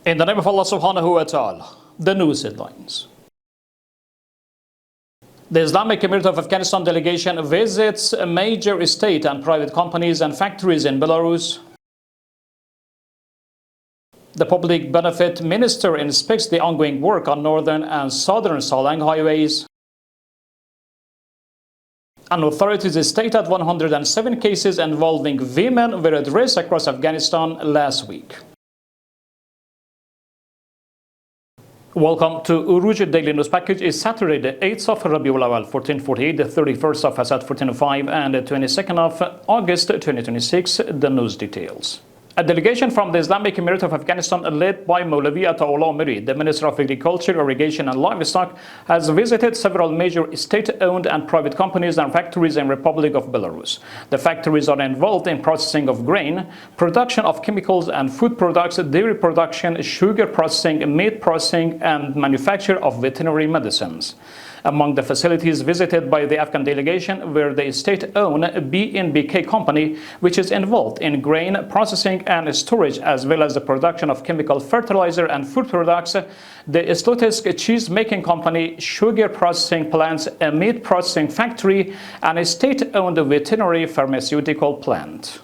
In the name of Allah subhanahu wa ta'ala, the news headlines. The Islamic Emirate of Afghanistan delegation visits major state and private companies and factories in Belarus. The Public Benefit Minister inspects the ongoing work on northern and southern Salang highways. And authorities stated 107 cases involving women were addressed across Afghanistan last week. Welcome to Urooj Daily News Package. It's Saturday, the 8th of Rabiul Awal, 1448, the 31st of Asad, 1405, and the 22nd of August, 2026. The news details. A delegation from the Islamic Emirate of Afghanistan, led by Maulvi Ataullah Miri, the Minister of Agriculture, Irrigation and Livestock, has visited several major state-owned and private companies and factories in the Republic of Belarus. The factories are involved in processing of grain, production of chemicals and food products, dairy production, sugar processing, meat processing, and manufacture of veterinary medicines. Among the facilities visited by the Afghan delegation were the state-owned BNBK company, which is involved in grain processing and storage, as well as the production of chemical fertilizer and food products, the Slotisk cheese-making company, sugar processing plants, a meat processing factory, and a state-owned veterinary pharmaceutical plant.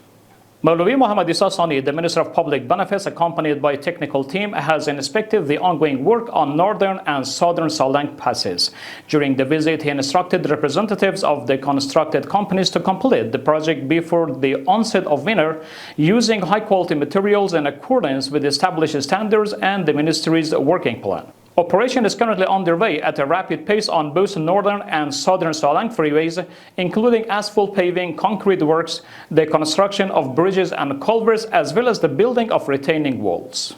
Maulvi Muhammad Isa Sani, the Minister of Public Benefits, accompanied by a technical team, has inspected the ongoing work on northern and southern Salang passes. During the visit, he instructed representatives of the constructed companies to complete the project before the onset of winter, using high-quality materials in accordance with established standards and the Ministry's working plan. Operation is currently underway at a rapid pace on both northern and southern Salang freeways, including asphalt paving, concrete works, the construction of bridges and culverts, as well as the building of retaining walls.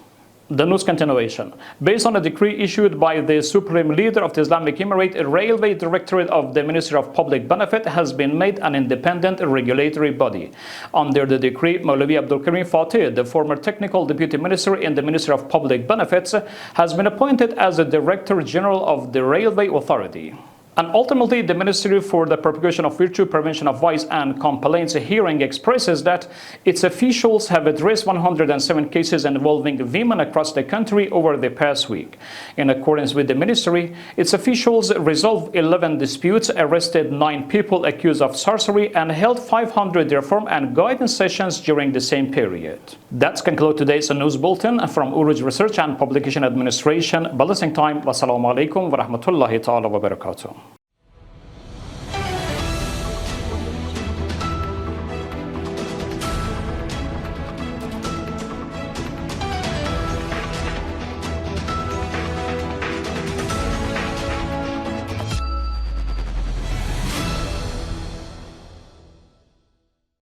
The news continuation. Based on a decree issued by the Supreme Leader of the Islamic Emirate, a Railway Directorate of the Ministry of Public Benefit has been made an independent regulatory body. Under the decree, Maulvi Abdul Karim Fateh, the former Technical Deputy Minister in the Ministry of Public Benefits, has been appointed as the Director General of the Railway Authority. And ultimately, the Ministry for the Propagation of Virtue, Prevention of Vice and Complaints hearing expresses that its officials have addressed 107 cases involving women across the country over the past week. In accordance with the Ministry, its officials resolved 11 disputes, arrested 9 people accused of sorcery, and held 500 reform and guidance sessions during the same period. That concludes today's news bulletin from Urooj Research and Publication Administration. Blessing time. Wassalamu alaikum wa rahmatullahi ta'ala wa barakatuh.